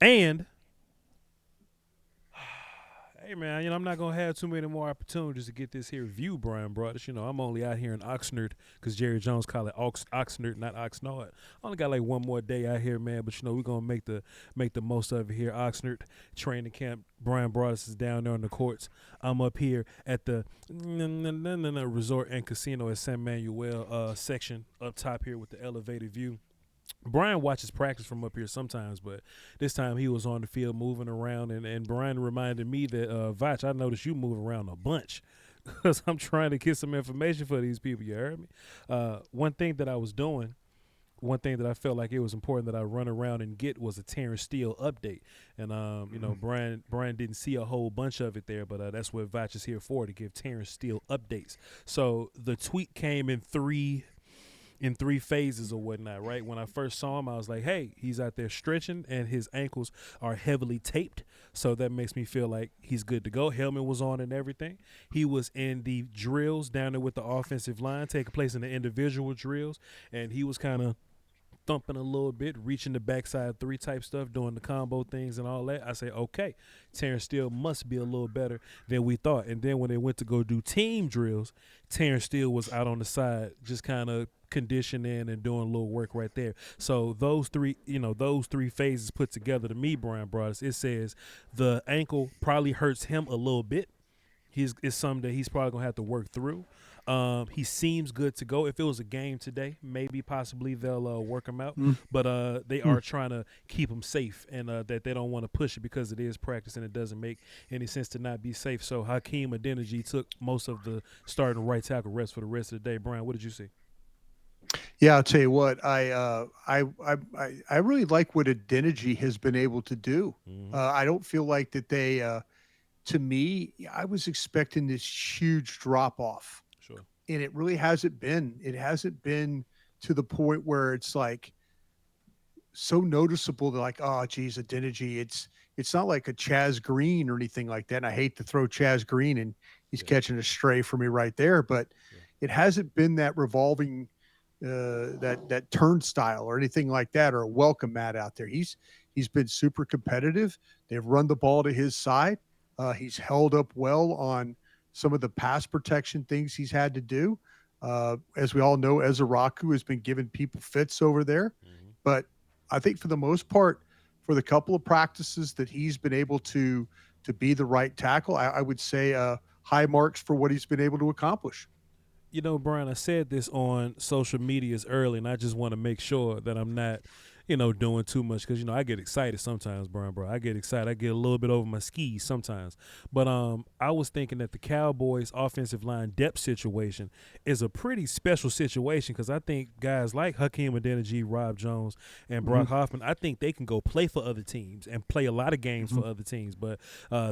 And hey man, I'm not gonna have too many more opportunities to get this here view, Brian Brothers. I'm only out here in Oxnard because Jerry Jones call it Oxnard, not Oxnard. I only got like one more day out here, man. But we're gonna make the most of it here. Oxnard training camp. Brian Brothers is down there on the courts. I'm up here at the resort and casino at San Manuel section up top here with the elevated view. Brian watches practice from up here sometimes, but this time he was on the field moving around, and Brian reminded me that, Voch, I noticed you move around a bunch because I'm trying to get some information for these people. You heard me? One thing that I was doing, one thing that I felt like it was important that I run around and get was a Terence Steele update. And, Brian didn't see a whole bunch of it there, but that's what Voch is here for, to give Terence Steele updates. So the tweet came in three phases or whatnot, right? When I first saw him, I was like, hey, he's out there stretching and his ankles are heavily taped. So that makes me feel like he's good to go. Helmet was on and everything. He was in the drills down there with the offensive line, taking place in the individual drills. And he was kind of thumping a little bit, reaching the backside three type stuff, doing the combo things and all that. I say, okay, Terence Steele must be a little better than we thought. And then when they went to go do team drills, Terence Steele was out on the side, just kind of conditioning and doing a little work right there. So those three phases put together, to me, Brian Broadus, it says the ankle probably hurts him a little bit. It's something that he's probably gonna have to work through. He seems good to go. If it was a game today, maybe possibly they'll work him out. But they are trying to keep him safe, and that they don't want to push it because it is practice and it doesn't make any sense to not be safe. So Hakeem Adeniji took most of the starting right tackle rest for the rest of the day. Brian, what did you see? Yeah, I'll tell you what. I really like what Adeniji has been able to do. Mm-hmm. I don't feel like that they. To me, I was expecting this huge drop off, Sure. and it really hasn't been. It hasn't been to the point where it's like so noticeable. They're like, oh, geez, Adeniji. It's not like a Chaz Green or anything like that. And I hate to throw Chaz Green, and he's Yeah. catching a stray for me right there, but Yeah. it hasn't been that revolving that turnstile or anything like that, or a welcome mat out there. He's been super competitive. They've run the ball to his side. He's held up well on some of the pass protection things he's had to do. As we all know, Ezaraku has been giving people fits over there, Mm-hmm. but I think for the most part, for the couple of practices that he's been able to be the right tackle, I would say high marks for what he's been able to accomplish. Brian, I said this on social medias early, and I just want to make sure that I'm not, doing too much because I get excited sometimes, Brian, bro. I get excited. I get a little bit over my skis sometimes. But I was thinking that the Cowboys' offensive line depth situation is a pretty special situation because I think guys like Hakeem Adeniji, Rob Jones, and Mm-hmm. Brock Hoffman, I think they can go play for other teams and play a lot of games Mm-hmm. for other teams. But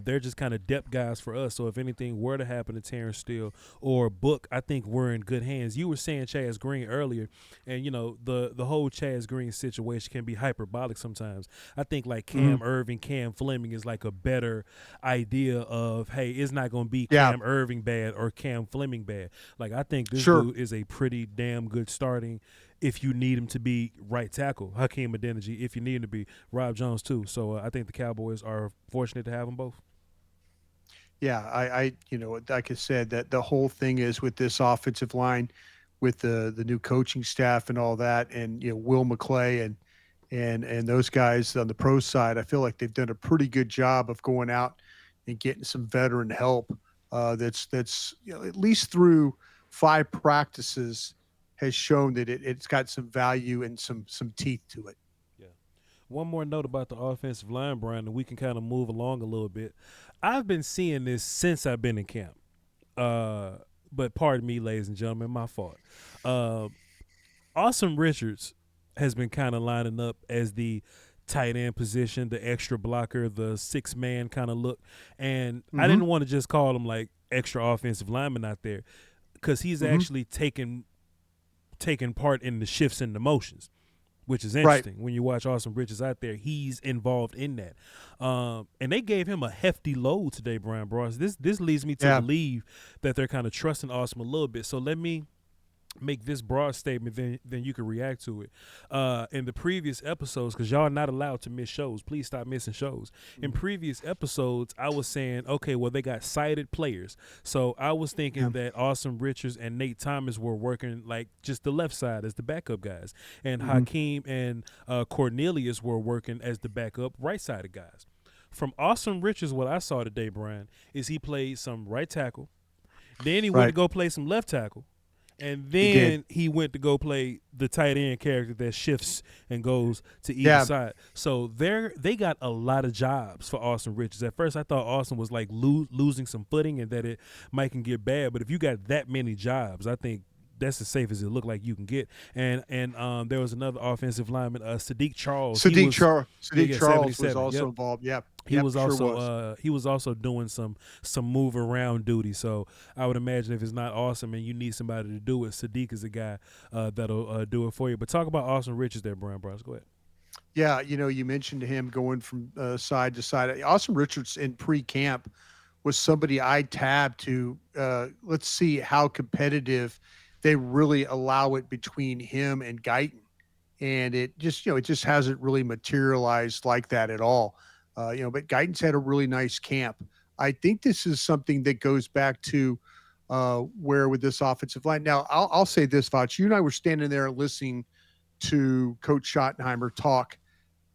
they're just kind of depth guys for us. So if anything were to happen to Terrence Steele or Book, I think we're in good hands. You were saying Chaz Green earlier, and the whole Chaz Green situation can be hyperbolic sometimes. I think like Mm-hmm. Cam Irving, Cam Fleming is like a better idea of, hey, it's not going to be Yeah, Cam Irving bad or Cam Fleming bad. Like I think this sure. dude is a pretty damn good starting. If you need him to be right tackle, Hakeem Adeniji. If you need him to be Rob Jones too. So I think the Cowboys are fortunate to have them both. Yeah, like I said, that the whole thing is with this offensive line, with the new coaching staff and all that, and Will McClay and those guys on the pro side, I feel like they've done a pretty good job of going out and getting some veteran help. That's at least through 5 practices has shown that it's got some value and some teeth to it. Yeah. One more note about the offensive line, Brian, and we can kind of move along a little bit. I've been seeing this since I've been in camp. Uh, but pardon me, ladies and gentlemen, my fault. Uh, Awesome Richards has been kind of lining up as the tight end position, the extra blocker, the 6-man kind of look. And I Mm-hmm. didn't want to just call him like extra offensive lineman out there because he's Mm-hmm. actually taking part in the shifts and the motions, which is Right. interesting. When you watch Awesome Richards out there, he's involved in that. And they gave him a hefty load today, Brian Bros. This leads me to Yeah. believe that they're kind of trusting Awesome a little bit. So let me make this broad statement, then you can react to it. In the previous episodes, because y'all are not allowed to miss shows. Please stop missing shows. In previous episodes, I was saying, okay, well, they got sighted players. So I was thinking that Austin Richards and Nate Thomas were working like just the left side as the backup guys. And Hakeem and Cornelius were working as the backup right-sided guys. From Austin Richards, what I saw today, Brian, is he played some right tackle. Then he went to go play some left tackle. And then he went to go play the tight end character that shifts and goes to either side. So they got a lot of jobs for Austin Richards. At first, I thought Austin was like losing some footing and that it might can get bad. But if you got that many jobs, I think that's as safe as it looked like you can get. And there was another offensive lineman, Sadiq Charles. Sadiq Charles was also involved. Yeah. He was also doing some move around duty. So I would imagine if it's not Austin and you need somebody to do it, Sadiq is a guy that'll do it for you. But talk about Austin Richards there, Brian Bros. Go ahead. Yeah, you mentioned him going from side to side. Austin Richards in pre-camp was somebody I tabbed to let's see how competitive they really allow it between him and Guyton. And it just hasn't really materialized like that at all. But Guyton's had a really nice camp. I think this is something that goes back to where with this offensive line. Now, I'll say this, Voch. You and I were standing there listening to Coach Schottenheimer talk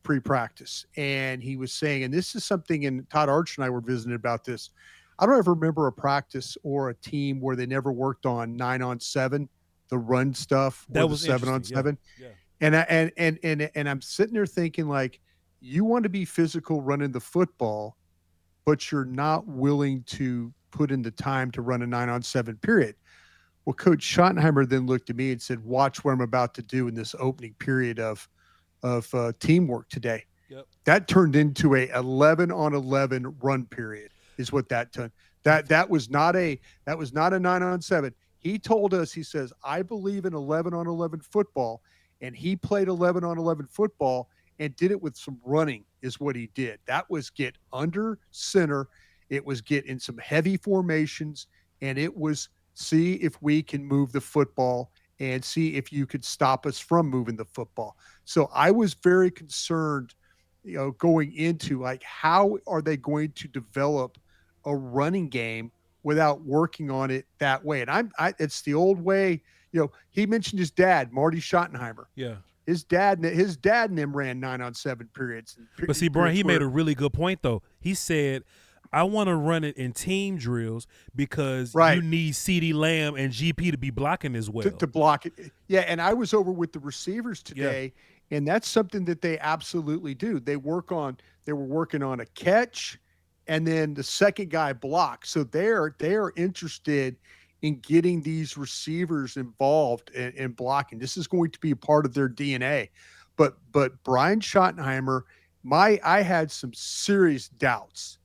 pre-practice, and he was saying, and this is something, and Todd Arch and I were visiting about this. I don't ever remember a practice or a team where they never worked on 9-on-7, the run stuff, or that was 7-on-7. Yeah. And I'm sitting there thinking, like, you want to be physical running the football, but you're not willing to put in the time to run a 9-on-7 period. Well, Coach Schottenheimer then looked at me and said, watch what I'm about to do in this opening period of teamwork today. Yep. That turned into a 11-on-11 run period is what that turned. That was not a 9-on-7. He told us, he says, I believe in 11-on-11 football, and he played 11-on-11 football and did it with some running is what he did. That was get under center. It was get in some heavy formations, and it was see if we can move the football and see if you could stop us from moving the football. So I was very concerned, going into like, how are they going to develop a running game without working on it that way? And it's the old way. He mentioned his dad, Marty Schottenheimer. Yeah. His dad and them ran 9-on-7 periods. But see, Brian, he made a really good point, though. He said, I want to run it in team drills because you need CeeDee Lamb and GP to be blocking as well. To block it. Yeah, and I was over with the receivers today, and that's something that they absolutely do. They were working on a catch, and then the second guy blocks. So they're interested in getting these receivers involved in blocking. This is going to be a part of their DNA. But Brian Schottenheimer, I had some serious doubts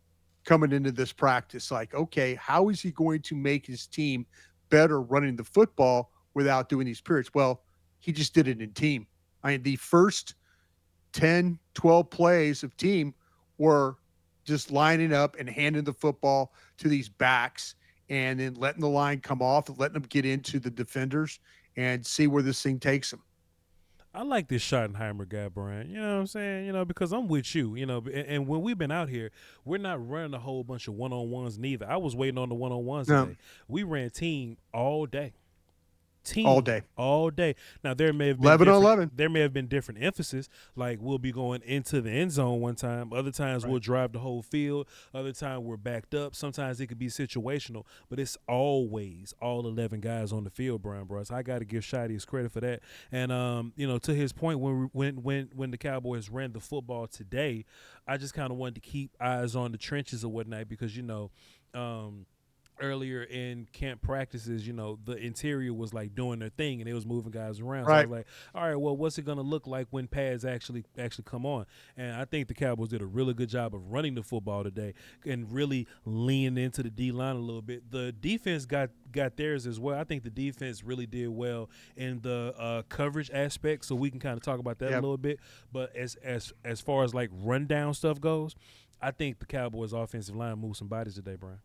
coming into this practice. Like, okay, how is he going to make his team better running the football without doing these periods? Well, he just did it in team. The first 10, 12 plays of team were just lining up and handing the football to these backs and then letting the line come off and letting them get into the defenders and see where this thing takes them. I like this Schottenheimer guy, Brian. You know what I'm saying? Because I'm with you, and when we've been out here, we're not running a whole bunch of one-on-ones neither. I was waiting on the one-on-ones today. We ran team all day. All day. Now there may have been 11-on-11. There may have been different emphasis. Like we'll be going into the end zone one time. Other times we'll drive the whole field. Other time we're backed up. Sometimes it could be situational, but it's always all 11 guys on the field, Brian Bros. I got to give Shotty his credit for that. And to his point, when the Cowboys ran the football today, I just kind of wanted to keep eyes on the trenches or whatnot because earlier in camp practices, the interior was like doing their thing and it was moving guys around. So I was like, all right, well, what's it going to look like when pads actually come on? And I think the Cowboys did a really good job of running the football today and really leaning into the D-line a little bit. The defense got theirs as well. I think the defense really did well in the coverage aspect, so we can kind of talk about that a little bit. But as far as like rundown stuff goes, I think the Cowboys offensive line moved some bodies today, Brian.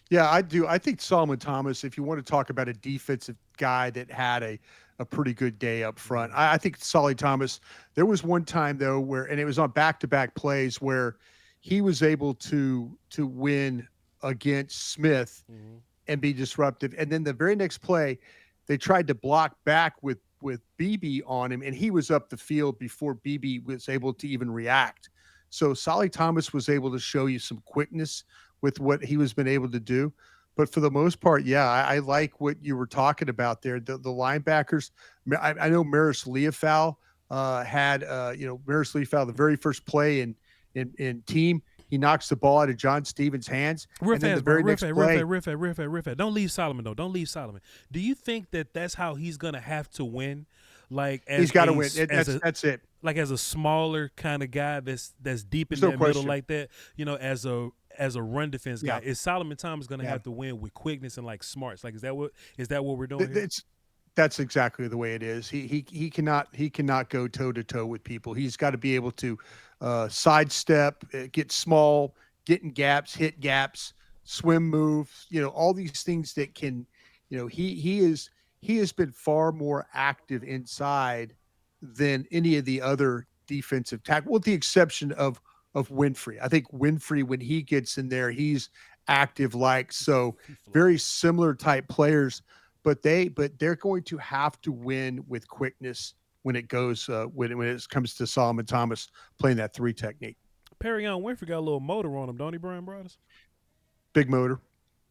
Yeah, I do. I think Solomon Thomas, if you want to talk about a defensive guy that had a pretty good day up front, Mm-hmm. I think Solly Thomas, there was one time though where, and it was on back-to-back plays where he was able to win against Smith Mm-hmm. and be disruptive. And then the very next play, they tried to block back with BB on him, and he was up the field before BB was able to even react. So Solly Thomas was able to show you some quickness with what he was been able to do. But for the most part, yeah, I like what you were talking about there. The linebackers, I know Maris Leofau had, Maris Leofau, the very first play in team, he knocks the ball out of John Stevens' hands, Real and then the fast, bro. very Real next fast, real play, fast, real fast, real fast, real fast. Don't leave Solomon though. Don't leave Solomon. Do you think that that's how he's gonna have to win? Like he's got to win. That's it. like as a smaller kind of guy that's deep in There's no that middle question. like that. As a run defense guy, Yeah, is Solomon Thomas gonna yeah. have to win with quickness and like smarts? Like is that what we're doing here? It's that's exactly the way it is. He cannot go toe to toe with people. He's got to be able to sidestep, get small, get in gaps, hit gaps, swim moves. All these things that can. He has been far more active inside than any of the other defensive tackle, with the exception of Winfrey. I think Winfrey, when he gets in there, he's active like so. He Very flies. similar type players, but they're going to have to win with quickness when it goes when it comes to Solomon Thomas playing that three technique. Perry on Winfrey got a little motor on him, don't he, Brian Brothers? Big motor,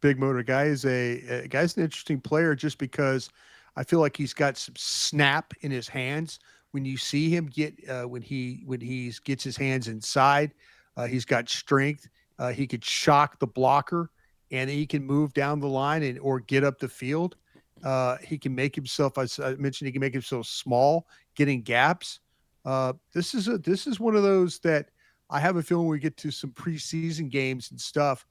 big motor. Guy's an interesting player just because I feel like he's got some snap in his hands. When you see him get when he gets his hands inside, he's got strength. He could shock the blocker, and he can move down the line and or get up the field. He can make himself, as I mentioned, he can make himself small, getting gaps. This is one of those that I have a feeling when we get to some preseason games and stuff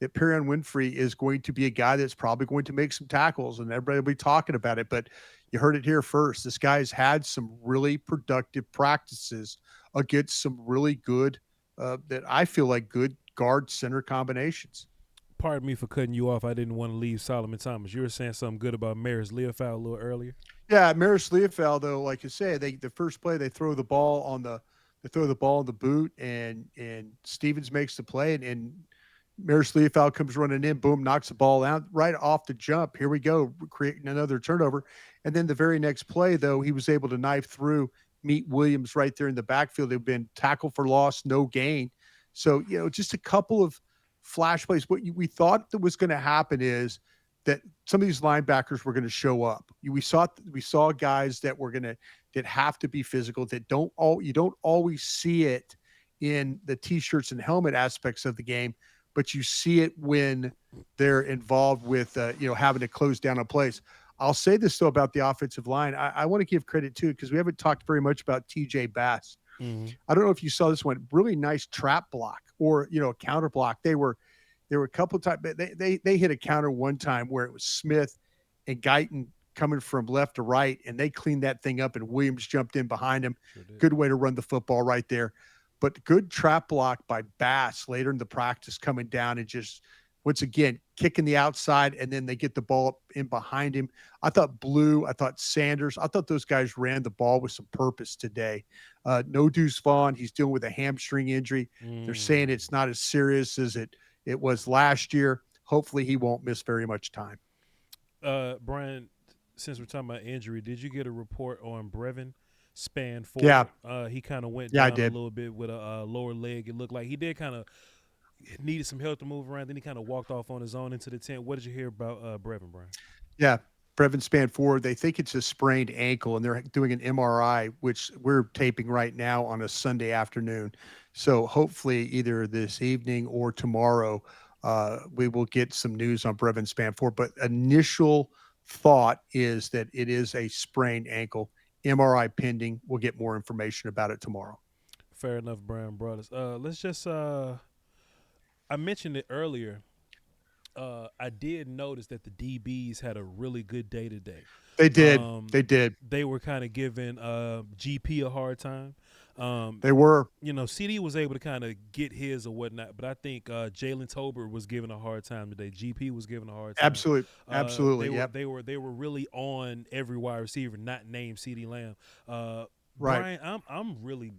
that Perion Winfrey is going to be a guy that's probably going to make some tackles, and everybody will be talking about it. But you heard it here first. This guy's had some really productive practices against some really good, that I feel like good guard center combinations. Pardon me for cutting you off. I didn't want to leave Solomon Thomas. You were saying something good about Maris Leofau a little earlier. Yeah, Maris Leofau, though, like you say, the first play they throw the ball on the boot, and Stevens makes the play, and Maris Leofau comes running in, boom, knocks the ball out right off the jump. Here we go, creating another turnover. And then the very next play, though, he was able to knife through, meet Williams right there in the backfield. They've been tackle for loss, no gain. So, just a couple of flash plays. We thought that was going to happen is that some of these linebackers were going to show up. We saw guys that have to be physical, you don't always see it in the t-shirts and helmet aspects of the game, but you see it when they're involved with having to close down a place. I'll say this though about the offensive line. I want to give credit too, because we haven't talked very much about TJ Bass. Mm-hmm. I don't know if you saw this one, really nice trap block or a counter block. There were a couple of times they hit a counter one time where it was Smith and Guyton coming from left to right, and they cleaned that thing up, and Williams jumped in behind him. Sure did. Good way to run the football right there. But good trap block by Bass later in the practice, coming down and just once again kicking the outside, and then they get the ball in behind him. I thought Sanders, I thought those guys ran the ball with some purpose today. No Deuce Vaughn, he's dealing with a hamstring injury. They're saying it's not as serious as it was last year. Hopefully he won't miss very much time. Brian, since we're talking about injury, did you get a report on Brevin Span Yeah. forward? He kind of went Yeah, I down a did. little bit with a lower leg. It looked like he did kind of needed some help to move around. Then he kind of walked off on his own into the tent. What did you hear about Brevin, Brian? Yeah. Brevin Span forward. They think it's a sprained ankle, and they're doing an MRI, which we're taping right now on a Sunday afternoon. So hopefully either this evening or tomorrow, we will get some news on Brevin Span forward. But initial thought is that it is a sprained ankle. MRI pending. We'll get more information about it tomorrow. Fair enough, Brian Brothers. Let's just I mentioned it earlier. I did notice that the DBs had a really good day today. They did. Um, They did. they were kind of giving GP a hard time. Um, They were. CD was able to kind of get his or whatnot, but I think Jalen Tolbert was given a hard time today. GP was given a hard time. Absolutely. Absolutely. They were Yep. they were really on every wide receiver, not named CD Lamb. Right. Brian, I'm really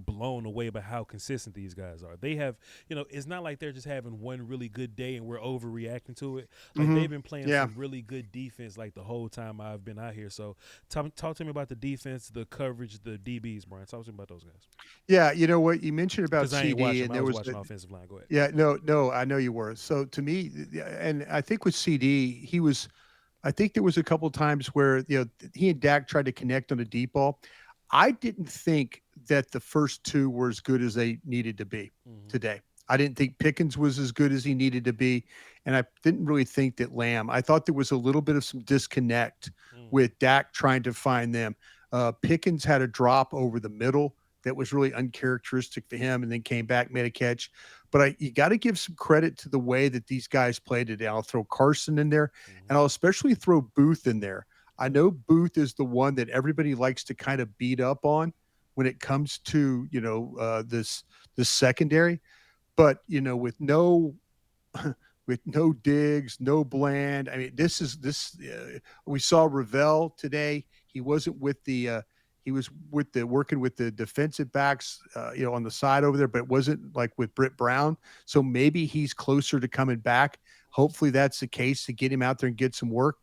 blown away by how consistent these guys are. They have, it's not like they're just having one really good day and we're overreacting to it. Like Hmm. they've been playing Yeah. some really good defense like the whole time I've been out here. So talk to me about the defense, the coverage, the DBs, Brian. Talk to me about those guys. Yeah. You know what you mentioned about Because I ain't CD, watching and them. I there was was watching offensive line. Go ahead. yeah, no, no, I know you were. So to me, and I think with CD, he was. I think there was a couple of times where he and Dak tried to connect on a deep ball. I didn't think that the first two were as good as they needed to be Mm-hmm. today. I didn't think Pickens was as good as he needed to be, and I didn't really think that Lamb. I thought there was a little bit of some disconnect Mm. with Dak trying to find them. Pickens had a drop over the middle that was really uncharacteristic for him, and then came back, made a catch. But you got to give some credit to the way that these guys played today. I'll throw Carson in there, Mm-hmm. and I'll especially throw Booth in there. I know Booth is the one that everybody likes to kind of beat up on when it comes to this secondary, but with no with no Diggs, no Bland. I mean, this is this. We saw Ravel today. He wasn't with the. He was with the working with the defensive backs, on the side over there, but it wasn't like with Britt Brown. So maybe he's closer to coming back. Hopefully that's the case to get him out there and get some work.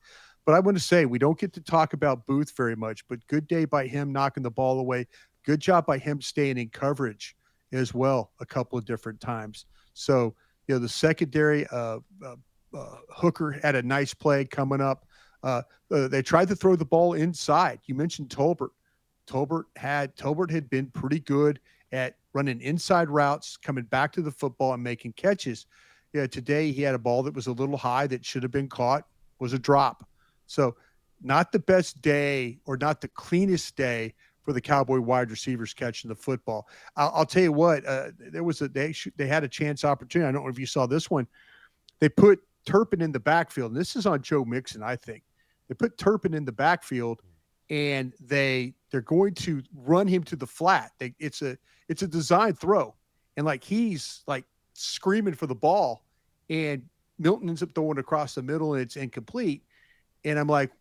But I want to say we don't get to talk about Booth very much, but good day by him knocking the ball away. Good job by him staying in coverage as well a couple of different times. So the secondary, Hooker had a nice play coming up. They tried to throw the ball inside. You mentioned Tolbert. Tolbert had been pretty good at running inside routes, coming back to the football and making catches. Yeah, today he had a ball that was a little high that should have been caught, was a drop. So not the best day or not the cleanest day for the Cowboy wide receivers catching the football. I'll tell you what, there was they had a chance opportunity. I don't know if you saw this one. They put Turpin in the backfield, and this is on Joe Mixon, I think. They put Turpin in the backfield, and they're going to run him to the flat. It's a design throw, and like he's like screaming for the ball, and Milton ends up throwing across the middle, and it's incomplete. And I'm like,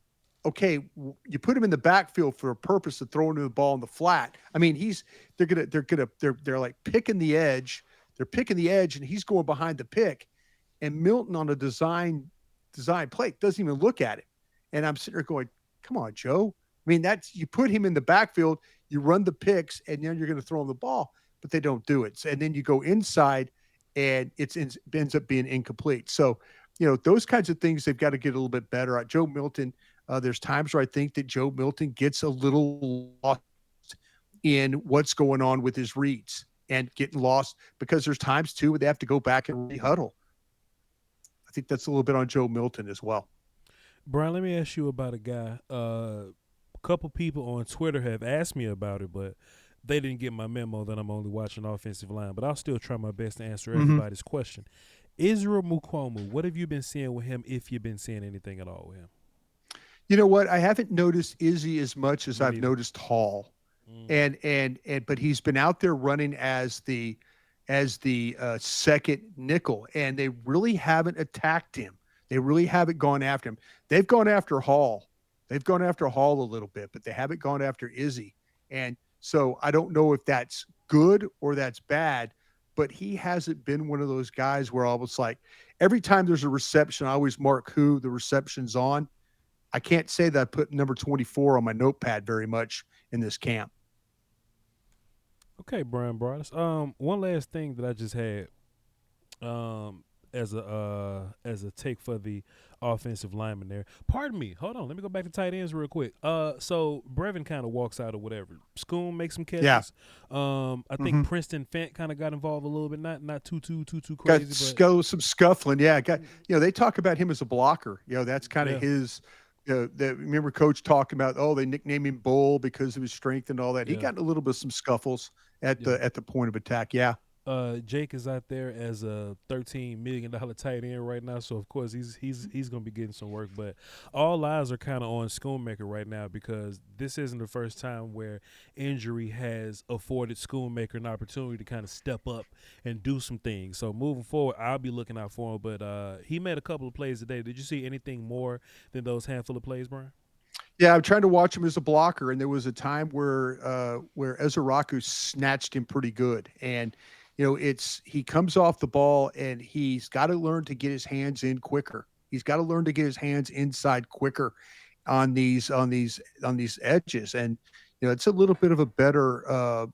okay, you put him in the backfield for a purpose of throwing the ball in the flat. I mean, they're like picking the edge. They're picking the edge, and he's going behind the pick. And Milton on a design play doesn't even look at it. And I'm sitting there going, come on, Joe. I mean, you put him in the backfield, you run the picks, and then you're going to throw him the ball, but they don't do it. And then you go inside, and it ends up being incomplete. So, those kinds of things they've got to get a little bit better at. Joe Milton, there's times where I think that Joe Milton gets a little lost in what's going on with his reads and getting lost because there's times too where they have to go back and re-huddle. I think that's a little bit on Joe Milton as well. Brian, let me ask you about a guy. A couple people on Twitter have asked me about it, but they didn't get my memo that I'm only watching offensive line. But I'll still try my best to answer everybody's question. Israel Mukuamu, what have you been seeing with him, if you've been seeing anything at all with him? You know what? I haven't noticed Izzy as much as Me I've neither. noticed Hall. And but he's been out there running as the second nickel, and they really haven't attacked him. They really haven't gone after him. They've gone after Hall. They've gone after Hall a little bit, but they haven't gone after Izzy. And so I don't know if that's good or that's bad, but he hasn't been one of those guys where I was like, every time there's a reception, I always mark who the reception's on. I can't say that I put number 24 on my notepad very much in this camp. Okay, Brian Broaddus. One last thing that I just had as a take for the offensive lineman there. Pardon me. Hold on. Let me go back to tight ends real quick. So Brevin kind of walks out or whatever. Schoon makes some catches. Yeah. I think Princeton Fant kind of got involved a little bit. Not too Got crazy, but some scuffling. Yeah. They talk about him as a blocker. That's kind of his. Remember Coach talking about, they nicknamed him Bull because of his strength and all that. He got a little bit of some scuffles at the point of attack. Yeah. Jake is out there as a $13 million tight end right now, so of course he's gonna be getting some work. But all eyes are kind of on Schoonmaker right now because this isn't the first time where injury has afforded Schoonmaker an opportunity to kind of step up and do some things. So moving forward, I'll be looking out for him. But he made a couple of plays today. Did you see anything more than those handful of plays, Brian? Yeah, I'm trying to watch him as a blocker, and there was a time where Ezraku snatched him pretty good, and it's he comes off the ball and he's got to learn to get his hands in quicker. He's got to learn to get his hands inside quicker on these edges, and it's a little bit of a better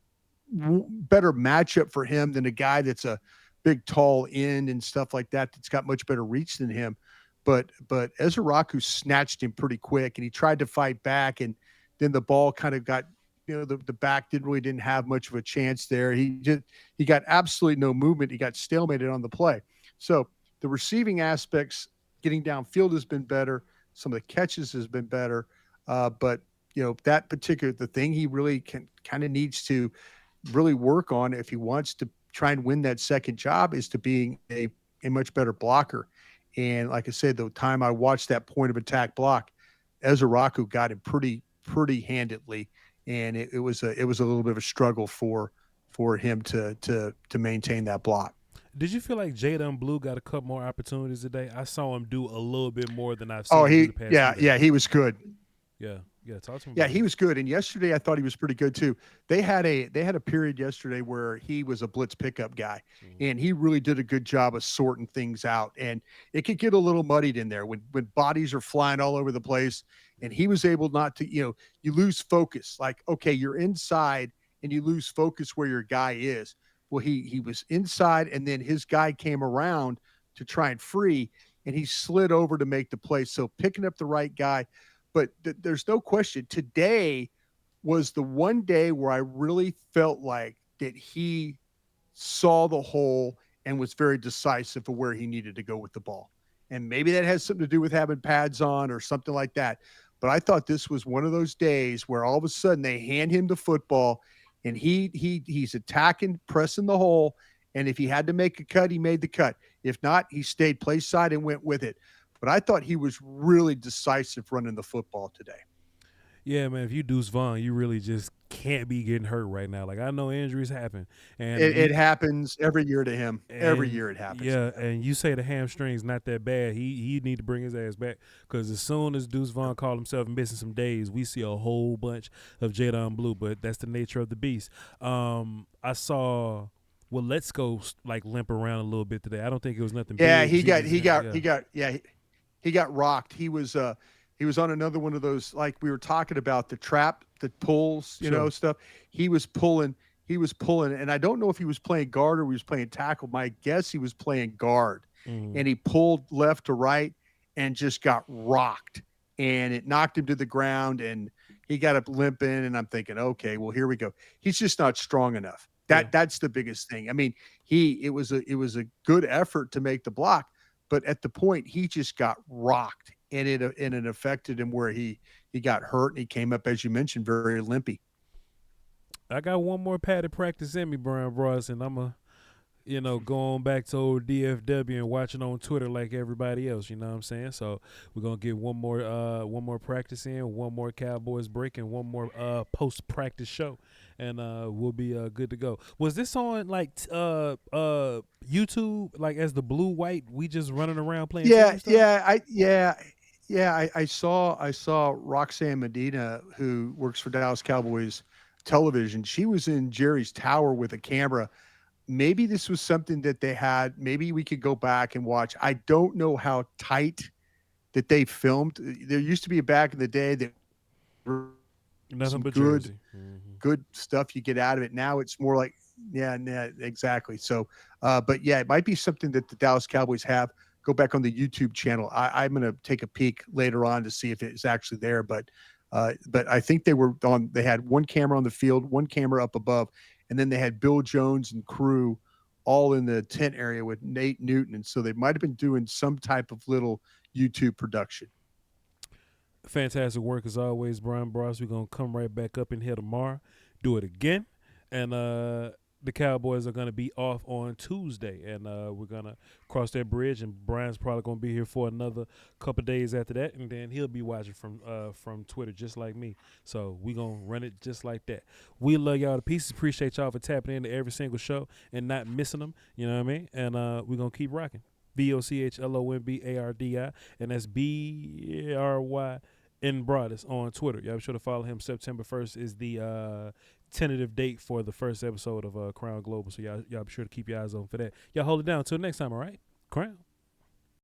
matchup for him than a guy that's a big tall end and stuff like that that's got much better reach than him. But Ezraku snatched him pretty quick, and he tried to fight back, and then the ball kind of got the back didn't have much of a chance there. He got absolutely no movement. He got stalemated on the play. So the receiving aspects, getting downfield has been better. Some of the catches has been better. But that particular the thing he really kind of needs to really work on if he wants to try and win that second job is to being a much better blocker. And like I said, the time I watched that point of attack block, Ezraku got him pretty handedly, and it was a little bit of a struggle for him to maintain that block. Did you feel like Jadon Blue got a couple more opportunities today? I saw him do a little bit more than I've seen Oh, him do the past few days. yeah, he was good. Yeah, talk to him. Yeah, about he that. was good. And yesterday I thought he was pretty good too. They had a period yesterday where he was a blitz pickup guy, and he really did a good job of sorting things out. And it could get a little muddied in there when bodies are flying all over the place, and he was able not to, you lose focus. Like, okay, you're inside and you lose focus where your guy is. Well, he was inside, and then his guy came around to try and free, and he slid over to make the play. So picking up the right guy. But there's no question. Today was the one day where I really felt like that he saw the hole and was very decisive of where he needed to go with the ball. And maybe that has something to do with having pads on or something like that. But I thought this was one of those days where all of a sudden they hand him the football and he's attacking, pressing the hole. And if he had to make a cut, he made the cut. If not, he stayed place side and went with it. But I thought he was really decisive running the football today. Yeah, man. If you Deuce Vaughn, you really just can't be getting hurt right now. Like I know injuries happen, and It happens every year to him. Every and year it happens. yeah, and you say the hamstring's not that bad. He need to bring his ass back because as soon as Deuce Vaughn called himself missing some days, we see a whole bunch of Jadon Blue. But that's the nature of the beast. I saw. Well, let's go like limp around a little bit today. I don't think it was nothing Yeah, big. he got rocked. He was on another one of those, like we were talking about, the trap that pulls, Sure. stuff. He was pulling, and I don't know if he was playing guard or he was playing tackle. My guess he was playing guard, Mm. and he pulled left to right and just got rocked, and it knocked him to the ground, and he got up limping. And I'm thinking, okay, well, here we go. He's just not strong enough. Yeah. That's the biggest thing. I mean, it was a good effort to make the block, but at the point he just got rocked, and it affected him where he got hurt, and he came up, as you mentioned, very limpy. I got one more padded practice in me, Brian Ross, and I'm a going back to old DFW and watching on Twitter like everybody else, you know what I'm saying? So we're gonna get one more practice in, one more Cowboys break, and one more post practice show, and we'll be good to go. Was this on like YouTube, like as the blue white, we just running around playing Yeah, team stuff? I saw Roxanne Medina, who works for Dallas Cowboys television. She was in Jerry's tower with a camera. Maybe this was something that they had. Maybe we could go back and watch. I don't know how tight that they filmed. There used to be a back in the day that were Nothing some but good Jersey. Hmm. good stuff you get out of it. Now it's more like, yeah, exactly. So, but yeah, it might be something that the Dallas Cowboys have. Go back on the YouTube channel. I'm going to take a peek later on to see if it's actually there. But I think they were on. They had one camera on the field, one camera up above, and then they had Bill Jones and crew all in the tent area with Nate Newton, and so they might have been doing some type of little YouTube production. Fantastic work as always, Brian Ross. We're gonna come right back up in here tomorrow, do it again, and the Cowboys are going to be off on Tuesday, and we're going to cross that bridge, and Brian's probably going to be here for another couple days after that, and then he'll be watching from Twitter just like me. So we're going to run it just like that. We love y'all to pieces. Appreciate y'all for tapping into every single show and not missing them, you know what I mean? And we're going to keep rocking. VOCHLOMBARDI, and that's BRY in Broadus on Twitter. Y'all be sure to follow him. September 1st is the tentative date for the first episode of Crown Global. So y'all be sure to keep your eyes on for that. Y'all hold it down. Until next time, all right? Crown.